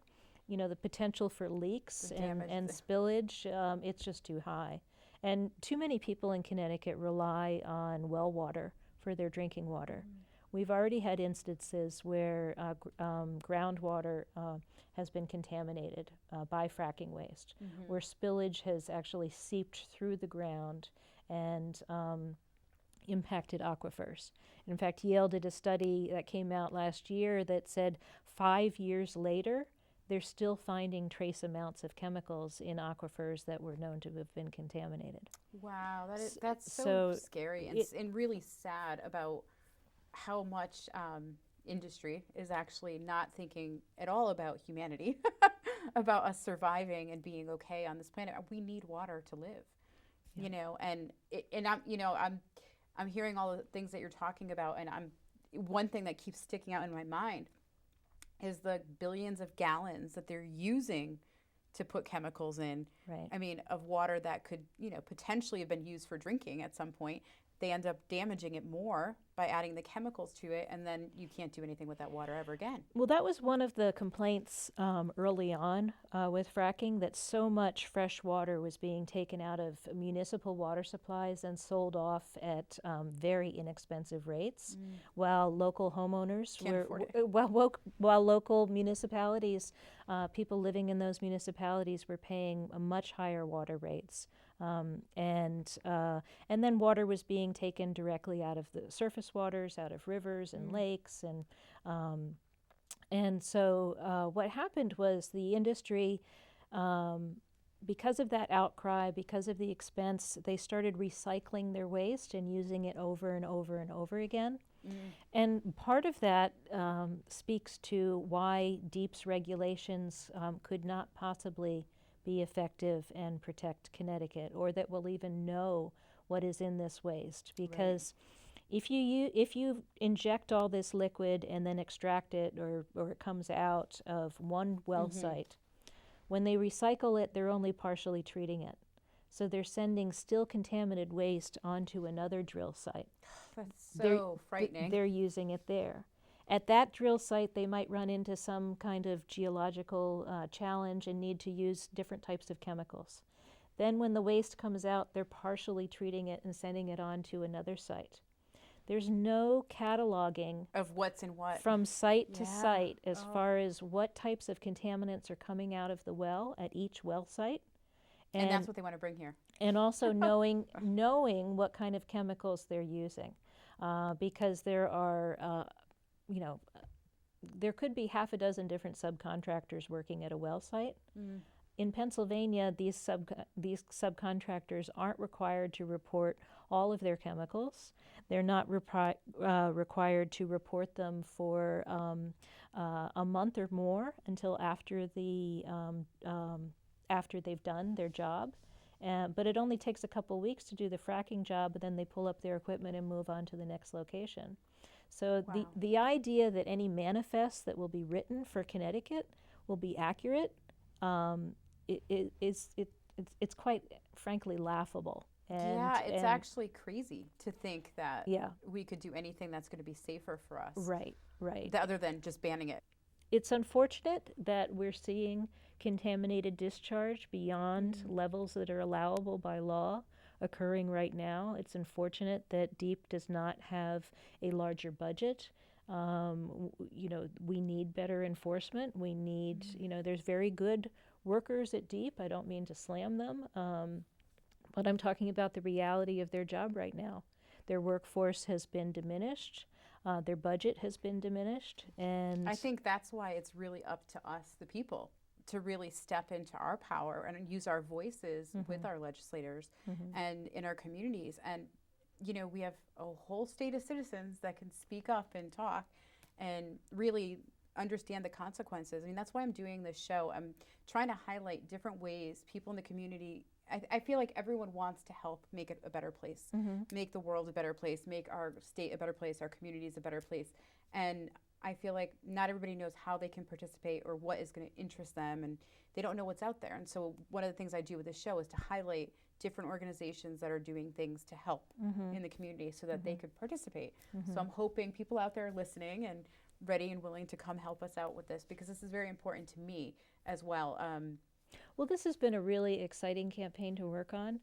B: The potential for leaks and spillage, it's just too high. And too many people in Connecticut rely on well water for their drinking water. We've already had instances where groundwater has been contaminated by fracking waste, where spillage has actually seeped through the ground and impacted aquifers. In fact, Yale did a study that came out last year that said 5 years later, they're still finding trace amounts of chemicals in aquifers that were known to have been contaminated.
A: Wow, that's so scary and really sad about how much industry is actually not thinking at all about humanity, about us surviving and being okay on this planet. We need water to live, and I'm hearing all the things that you're talking about, and one thing that keeps sticking out in my mind is the billions of gallons that they're using to put chemicals in.
B: Right.
A: I mean, of water that could, potentially have been used for drinking at some point. They end up damaging it more by adding the chemicals to it, and then you can't do anything with that water ever again.
B: Well, that was one of the complaints early on with fracking, that so much fresh water was being taken out of municipal water supplies and sold off at very inexpensive rates, while local homeowners while local municipalities, people living in those municipalities were paying much higher water rates. And then water was being taken directly out of the surface waters, out of rivers and lakes, and so what happened was the industry, because of that outcry, because of the expense, they started recycling their waste and using it over and over and over again. And part of that speaks to why DEEP's regulations could not possibly be effective and protect Connecticut, or that we'll even know what is in this waste. Because if you inject all this liquid and then extract it, or it comes out of one well site, when they recycle it, they're only partially treating it. So they're sending still contaminated waste onto another drill site.
A: That's so frightening.
B: They're using it there. At that drill site, they might run into some kind of geological challenge and need to use different types of chemicals. Then when the waste comes out, they're partially treating it and sending it on to another site. There's no cataloging
A: of what's in what
B: from site to site as far as what types of contaminants are coming out of the well at each well site.
A: And that's what they want to bring here.
B: And also knowing what kind of chemicals they're using, because there are there could be half a dozen different subcontractors working at a well site. In Pennsylvania, these subcontractors aren't required to report all of their chemicals. They're not required to report them for a month or more until after after they've done their job. But it only takes a couple weeks to do the fracking job, and then they pull up their equipment and move on to the next location. So the idea that any manifest that will be written for Connecticut will be accurate, it's quite frankly laughable.
A: It's actually crazy to think that we could do anything that's going to be safer for us.
B: Right.
A: Other than just banning it.
B: It's unfortunate that we're seeing contaminated discharge beyond levels that are allowable by law occurring right now. It's unfortunate that DEEP does not have a larger budget. We need better enforcement. We need, there's very good workers at DEEP. I don't mean to slam them, but I'm talking about the reality of their job right now. Their workforce has been diminished. Their budget has been diminished. And
A: I think that's why it's really up to us, the people, to really step into our power and use our voices with our legislators and in our communities. And, you know, we have a whole state of citizens that can speak up and talk and really understand the consequences. I mean, that's why I'm doing this show. I'm trying to highlight different ways people in the community. I feel like everyone wants to help make it a better place, make the world a better place, make our state a better place, our communities a better place. And I feel like not everybody knows how they can participate or what is going to interest them, and they don't know what's out there. And so one of the things I do with this show is to highlight different organizations that are doing things to help in the community so that they could participate. So I'm hoping people out there listening and ready and willing to come help us out with this, because this is very important to me as well.
B: Well, this has been a really exciting campaign to work on,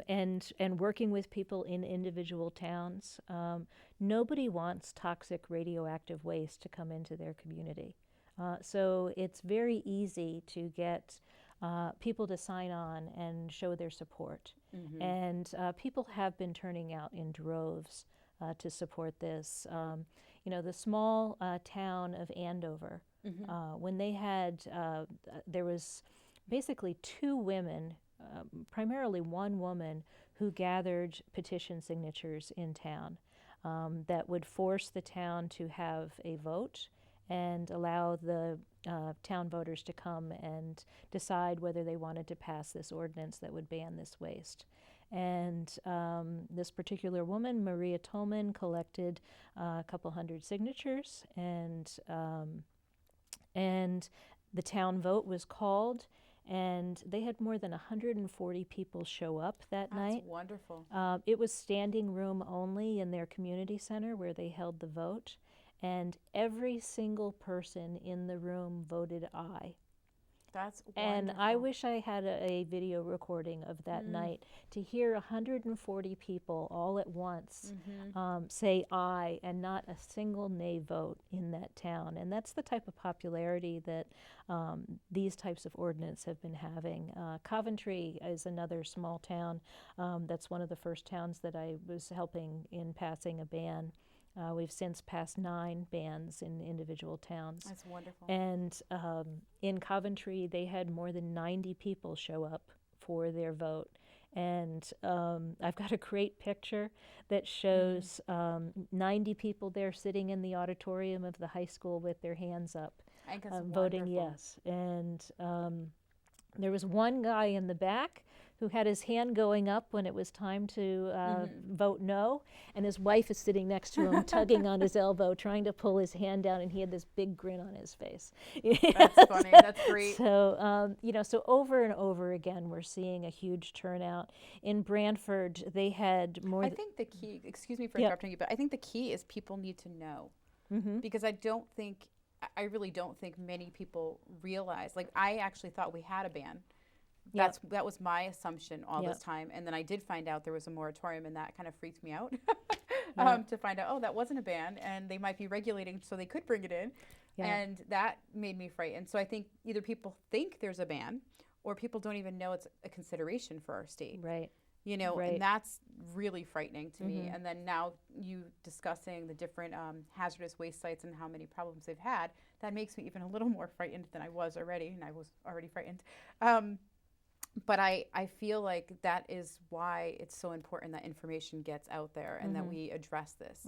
B: and working with people in individual towns. Nobody wants toxic radioactive waste to come into their community. So it's very easy to get people to sign on and show their support. And people have been turning out in droves to support this. You know, the small town of Andover, when they had, there was basically two women, primarily one woman, who gathered petition signatures in town that would force the town to have a vote and allow the town voters to come and decide whether they wanted to pass this ordinance that would ban this waste. And this particular woman, Maria Tolman, collected a couple hundred signatures, and the town vote was called, and they had more than 140 people show up that night.
A: That's wonderful.
B: It was standing room only in their community center where they held the vote, and every single person in the room voted aye.
A: That's wonderful.
B: And I wish I had a video recording of that night to hear 140 people all at once say aye, and not a single nay vote in that town. And that's the type of popularity that these types of ordinance have been having. Coventry is another small town. That's one of the first towns that I was helping in passing a ban. We've since passed 9 bans in individual towns.
A: That's wonderful.
B: And in Coventry, they had more than 90 people show up for their vote. And I've got a great picture that shows 90 people there sitting in the auditorium of the high school with their hands up, voting yes. And there was one guy in the back who had his hand going up when it was time to vote no, and his wife is sitting next to him, tugging on his elbow, trying to pull his hand down, and he had this big grin on his face.
A: That's funny. That's great.
B: So, you know, so over and over again, we're seeing a huge turnout. In Brantford, they had more.
A: I think the key, excuse me for interrupting you, but I think the key is people need to know, because I really don't think many people realize. Like, I actually thought we had a ban. That was my assumption all this time, and then I did find out there was a moratorium, and that kind of freaked me out to find out, oh, that wasn't a ban, and they might be regulating so they could bring it in, and that made me frightened. So I think either people think there's a ban, or people don't even know it's a consideration for our state.
B: Right.
A: You know, and that's really frightening to me. And then now you discussing the different hazardous waste sites and how many problems they've had, that makes me even a little more frightened than I was already, and I was already frightened. But I feel like that is why it's so important that information gets out there and that we address this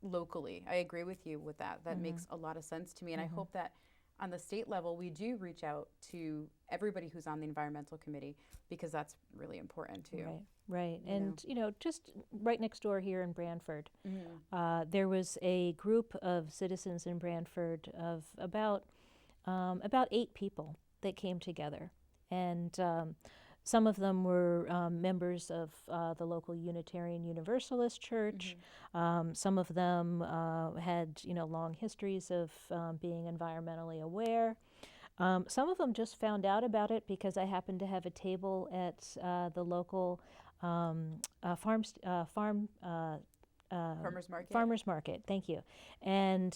A: locally. I agree with you with that. That makes a lot of sense to me. And I hope that on the state level, we do reach out to everybody who's on the environmental committee, because that's really important too.
B: Right. And, you know, just right next door here in Brantford, there was a group of citizens in Brantford of about 8 people that came together. And some of them were members of the local Unitarian Universalist Church. Some of them had, you know, long histories of being environmentally aware. Some of them just found out about it because I happened to have a table at the local farmers market. Thank you. And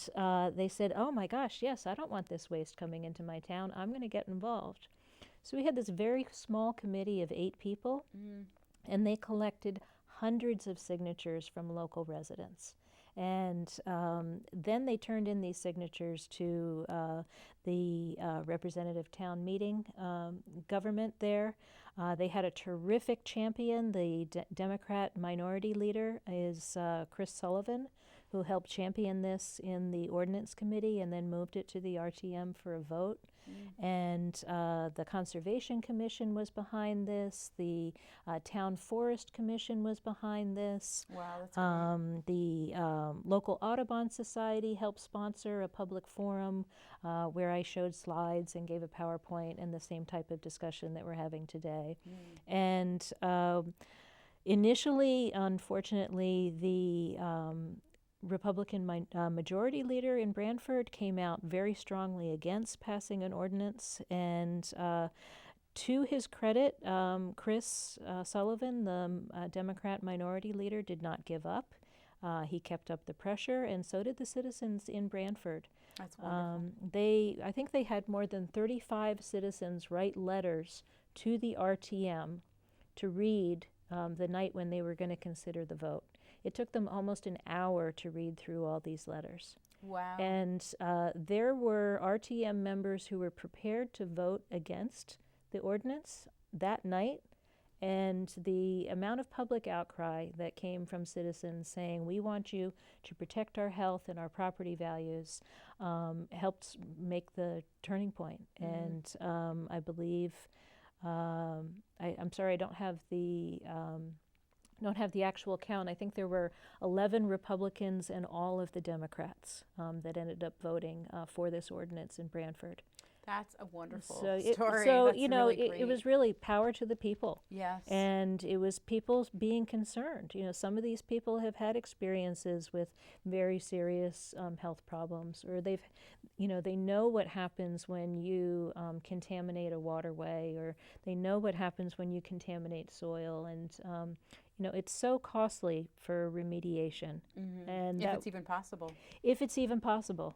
B: they said, "Oh my gosh, yes, I don't want this waste coming into my town. I'm going to get involved." So we had this very small committee of 8 people, and they collected hundreds of signatures from local residents. And then they turned in these signatures to the representative town meeting government there. They had a terrific champion. The Democrat minority leader is Chris Sullivan, who helped champion this in the ordinance committee and then moved it to the RTM for a vote. And the Conservation Commission was behind this. The Town Forest Commission was behind this.
A: Wow, that's great.
B: The local Audubon Society helped sponsor a public forum where I showed slides and gave a PowerPoint and the same type of discussion that we're having today. And initially, unfortunately, the Republican majority leader in Brantford came out very strongly against passing an ordinance, and to his credit, Chris Sullivan, the Democrat minority leader, did not give up. He kept up the pressure, and so did the citizens in Brantford.
A: That's wonderful.
B: I think they had more than 35 citizens write letters to the RTM to read the night when they were going to consider the vote. It took them almost an hour to read through all these letters.
A: Wow.
B: And there were RTM members who were prepared to vote against the ordinance that night. And the amount of public outcry that came from citizens saying, we want you to protect our health and our property values, helped make the turning point. And I believe, I'm sorry, I don't have the actual count. I think there were 11 Republicans and all of the Democrats that ended up voting for this ordinance in Brantford.
A: That's a wonderful
B: story.
A: So
B: That's really
A: it
B: was really power to the people.
A: Yes.
B: And it was people being concerned. Some of these people have had experiences with very serious health problems, or they know what happens when you contaminate a waterway, or they know what happens when you contaminate soil, and it's so costly for remediation. And
A: if it's even possible.
B: If it's even possible.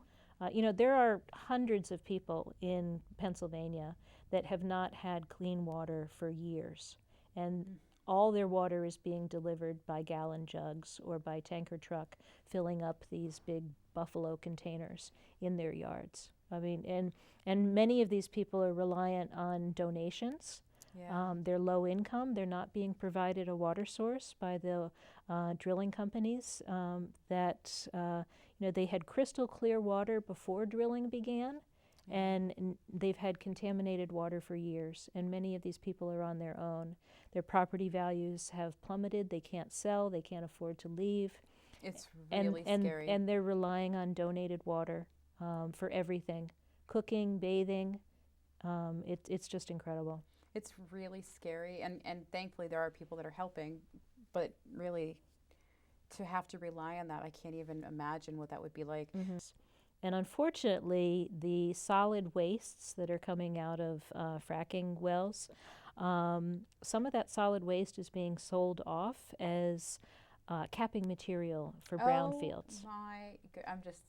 B: There are hundreds of people in Pennsylvania that have not had clean water for years, and all their water is being delivered by gallon jugs or by tanker truck filling up these big buffalo containers in their yards. I mean, and many of these people are reliant on donations.
A: Yeah.
B: They're low income. They're not being provided a water source by the drilling companies that they had crystal clear water before drilling began, and they've had contaminated water for years, and many of these people are on their own. Their property values have plummeted. They can't sell. They can't afford to leave.
A: It's really scary.
B: And they're relying on donated water for everything, cooking, bathing. It's just incredible.
A: It's really scary, and thankfully there are people that are helping, but really to have to rely on that, I can't even imagine what that would be like.
B: And unfortunately, the solid wastes that are coming out of fracking wells, some of that solid waste is being sold off as capping material for brownfields.
A: I'm just...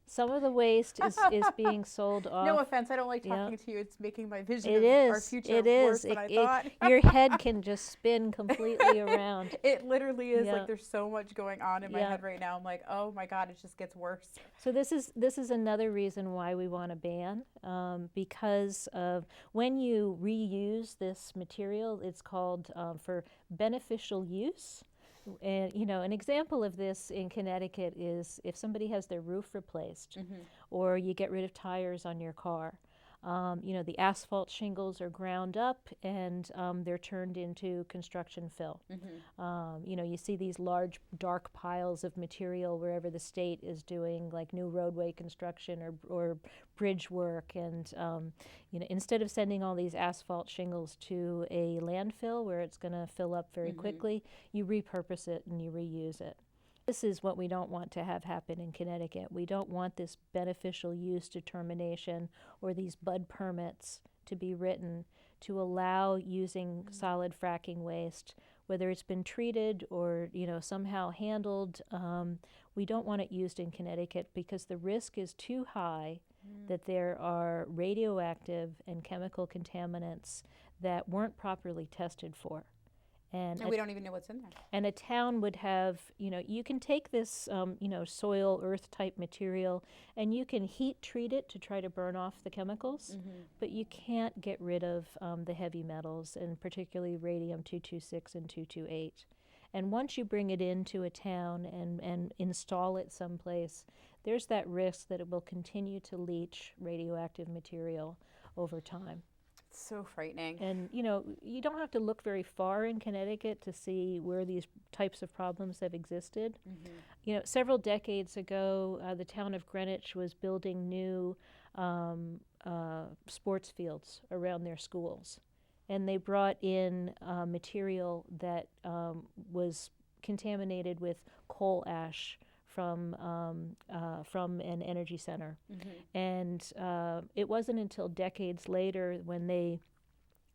B: Some of the waste is being sold off.
A: No offense, I don't like talking to you. It's making my vision
B: of
A: our future worse than I thought.
B: Your head can just spin completely around.
A: It literally is like there's so much going on in my head right now. I'm like, oh my God, it just gets worse.
B: So this is another reason why we want to ban, because of when you reuse this material, it's called for beneficial use. And an example of this in Connecticut is if somebody has their roof replaced, or you get rid of tires on your car. The asphalt shingles are ground up and they're turned into construction fill. You see these large dark piles of material wherever the state is doing like new roadway construction or bridge work, and instead of sending all these asphalt shingles to a landfill where it's going to fill up very quickly, you repurpose it and you reuse it. This is what we don't want to have happen in Connecticut. We don't want this beneficial use determination or these BUD permits to be written to allow using solid fracking waste, whether it's been treated or somehow handled. We don't want it used in Connecticut because the risk is too high that there are radioactive and chemical contaminants that weren't properly tested for. And
A: And we don't even know what's in there.
B: and a town would have, you can take this, soil, earth type material, and you can heat treat it to try to burn off the chemicals, but you can't get rid of the heavy metals, and particularly radium 226 and 228. And once you bring it into a town and install it someplace, there's that risk that it will continue to leach radioactive material over time.
A: So frightening.
B: And, you don't have to look very far in Connecticut to see where these types of problems have existed. Several decades ago, the town of Greenwich was building new sports fields around their schools. And they brought in material that was contaminated with coal ash from an energy center. And it wasn't until decades later, when they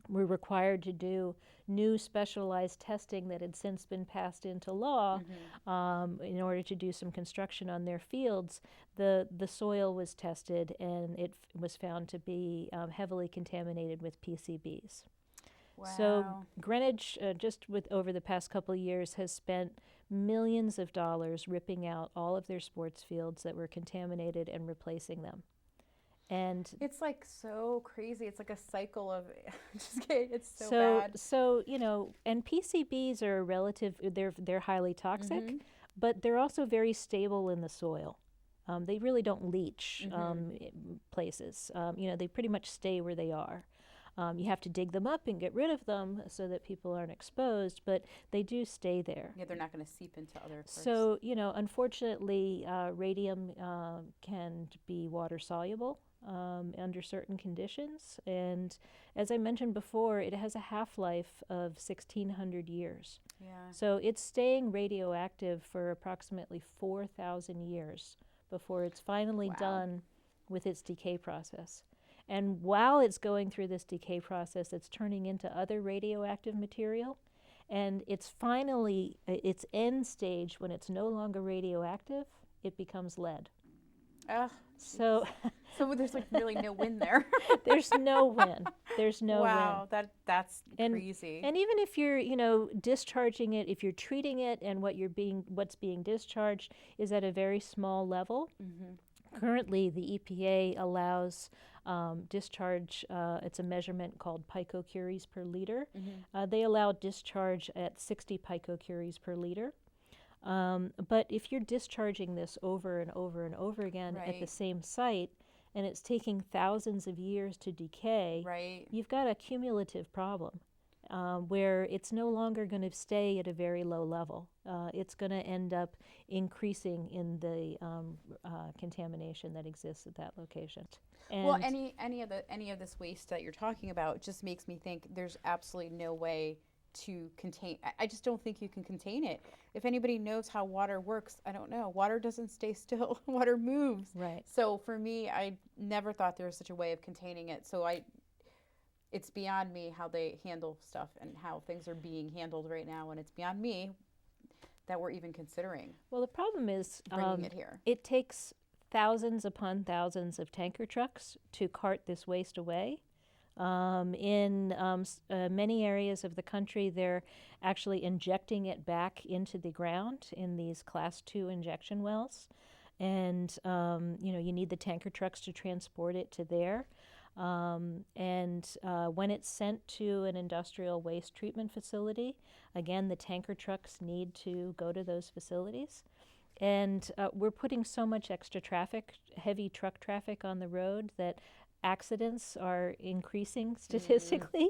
B: were required to do new specialized testing that had since been passed into law, in order to do some construction on their fields, the soil was tested, and it was found to be heavily contaminated with PCBs.
A: Wow.
B: So Greenwich, over the past couple of years, has spent millions of dollars ripping out all of their sports fields that were contaminated and replacing them. And
A: it's like so crazy. It's like a cycle of just kidding. It's so bad.
B: So and PCBs are they're highly toxic, but they're also very stable in the soil. They really don't leach places. They pretty much stay where they are. You have to dig them up and get rid of them so that people aren't exposed, but they do stay there.
A: Yeah, they're not going to seep into other parts.
B: So, unfortunately, radium can be water soluble under certain conditions. And as I mentioned before, it has a half-life of 1,600 years.
A: Yeah.
B: So it's staying radioactive for approximately 4,000 years before it's finally done with its decay process. And while it's going through this decay process, it's turning into other radioactive material. And it's finally, its end stage, when it's no longer radioactive, it becomes lead. So
A: there's like really no win there.
B: There's no win. There's no win.
A: Wow, that's crazy.
B: And even if you're, discharging it, if you're treating it, and what's being discharged is at a very small level. Currently, the EPA allows discharge. It's a measurement called picocuries per liter. They allow discharge at 60 picocuries per liter. But if you're discharging this over and over and over again at the same site, and it's taking thousands of years to decay, you've got a cumulative problem where it's no longer going to stay at a very low level. It's going to end up increasing in the contamination that exists at that location. And
A: well, any of this waste that you're talking about just makes me think there's absolutely no way to contain. I just don't think you can contain it. If anybody knows how water works, I don't know. Water doesn't stay still. Water moves.
B: Right.
A: So for me, I never thought there was such a way of containing it. So it's beyond me how they handle stuff and how things are being handled right now, and it's beyond me that we're even considering.
B: Well, the problem is
A: bringing it here.
B: It takes thousands upon thousands of tanker trucks to cart this waste away. In many areas of the country, they're actually injecting it back into the ground in these Class 2 injection wells. And, you need the tanker trucks to transport it to there. When it's sent to an industrial waste treatment facility, again, the tanker trucks need to go to those facilities. And we're putting so much extra traffic, heavy truck traffic on the road, that accidents are increasing statistically.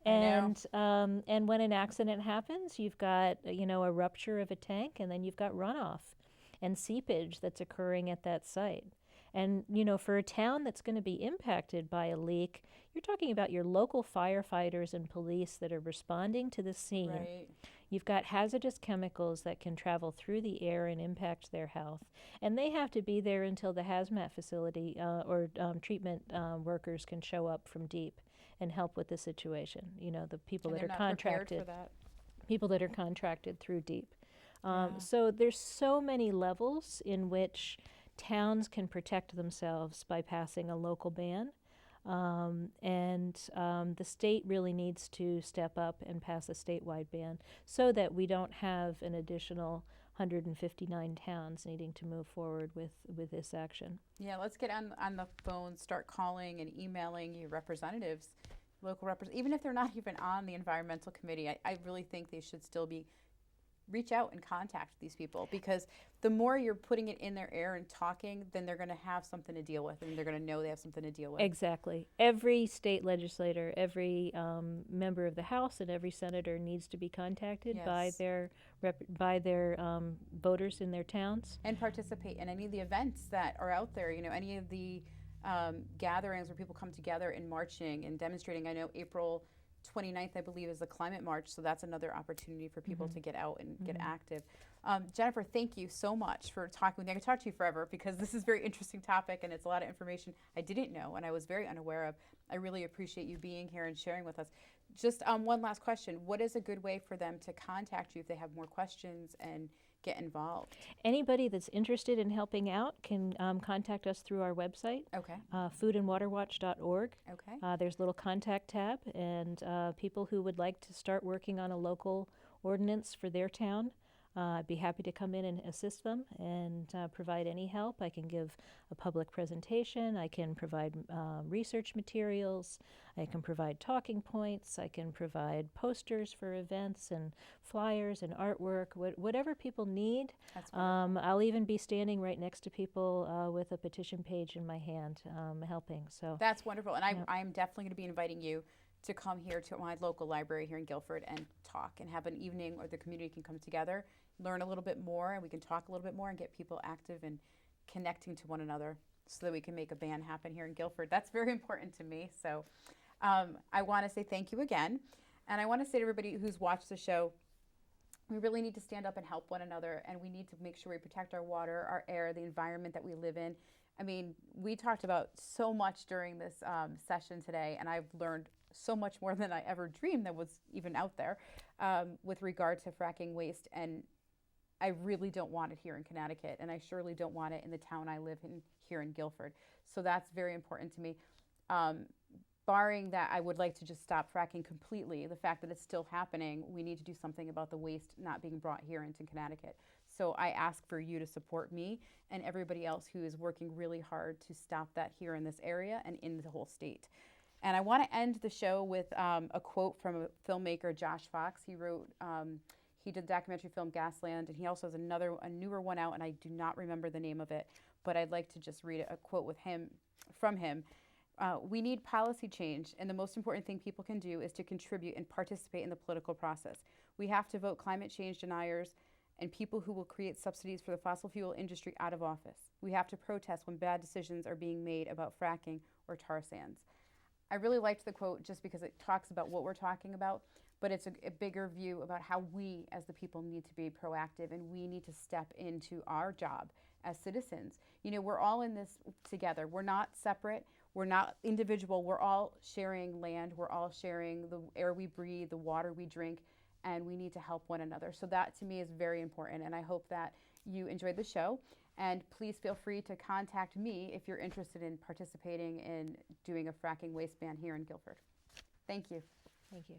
B: And when an accident happens, you've got a rupture of a tank, and then you've got runoff and seepage that's occurring at that site. And for a town that's going to be impacted by a leak, you're talking about your local firefighters and police that are responding to the scene.
A: Right.
B: You've got hazardous chemicals that can travel through the air and impact their health. And they have to be there until the hazmat facility or treatment workers can show up from deep and help with the situation. The people that are contracted. People that are contracted through deep. So there's so many levels in which towns can protect themselves by passing a local ban. The state really needs to step up and pass a statewide ban so that we don't have an additional 159 towns needing to move forward with this action.
A: Yeah, let's get on the phone, start calling and emailing your representatives, local representatives, even if they're not even on the environmental committee. I really think they should still be reach out and contact these people, because the more you're putting it in their ear and talking, then they're going to have something to deal with, and they're going to know they have something to deal with.
B: Exactly. Every state legislator, every member of the House, and every senator needs to be contacted by
A: Yes.
B: their voters in their towns.
A: And participate in any of the events that are out there, any of the gatherings where people come together and marching and demonstrating. I know April 29th, I believe, is the climate march, so that's another opportunity for people to get out and get active. Jennifer, thank you so much for talking with me. I could talk to you forever, because this is a very interesting topic and it's a lot of information I didn't know and I was very unaware of. I really appreciate you being here and sharing with us. Just one last question. What is a good way for them to contact you if they have more questions and get involved?
B: Anybody that's interested in helping out can contact us through our website,
A: Okay.
B: foodandwaterwatch.org.
A: Okay.
B: There's a little contact tab, and people who would like to start working on a local ordinance for their town, I'd be happy to come in and assist them and provide any help. I can give a public presentation. I can provide research materials. I can provide talking points. I can provide posters for events and flyers and artwork, whatever people need.
A: That's wonderful.
B: I'll even be standing right next to people with a petition page in my hand, helping. So
A: That's wonderful. And
B: Yep.
A: I'm definitely going to be inviting you to come here to my local library here in Guilford and talk and have an evening where the community can come together, learn a little bit more, and we can talk a little bit more and get people active and connecting to one another so that we can make a ban happen here in Guilford. That's very important to me. So I want to say thank you again. And I want to say to everybody who's watched the show, we really need to stand up and help one another, and we need to make sure we protect our water, our air, the environment that we live in. I mean, we talked about so much during this session today, and I've learned so much more than I ever dreamed that was even out there with regard to fracking waste. And I really don't want it here in Connecticut, and I surely don't want it in the town I live in here in Guilford. So that's very important to me. Barring that, I would like to just stop fracking completely. The fact that it's still happening, we need to do something about the waste not being brought here into Connecticut. So I ask for you to support me and everybody else who is working really hard to stop that here in this area and in the whole state. And I want to end the show with a quote from a filmmaker, Josh Fox. He wrote, he did the documentary film Gasland, and he also has a newer one out, and I do not remember the name of it, but I'd like to just read a quote from him. We need policy change, and the most important thing people can do is to contribute and participate in the political process. We have to vote climate change deniers and people who will create subsidies for the fossil fuel industry out of office. We have to protest when bad decisions are being made about fracking or tar sands. I really liked the quote just because it talks about what we're talking about, but it's a bigger view about how we as the people need to be proactive, and we need to step into our job as citizens. We're all in this together. We're not separate. We're not individual. We're all sharing land. We're all sharing the air we breathe, the water we drink, and we need to help one another. So that to me is very important, and I hope that you enjoyed the show. And please feel free to contact me if you're interested in participating in doing a fracking waste ban here in Guilford. Thank you.
B: Thank you.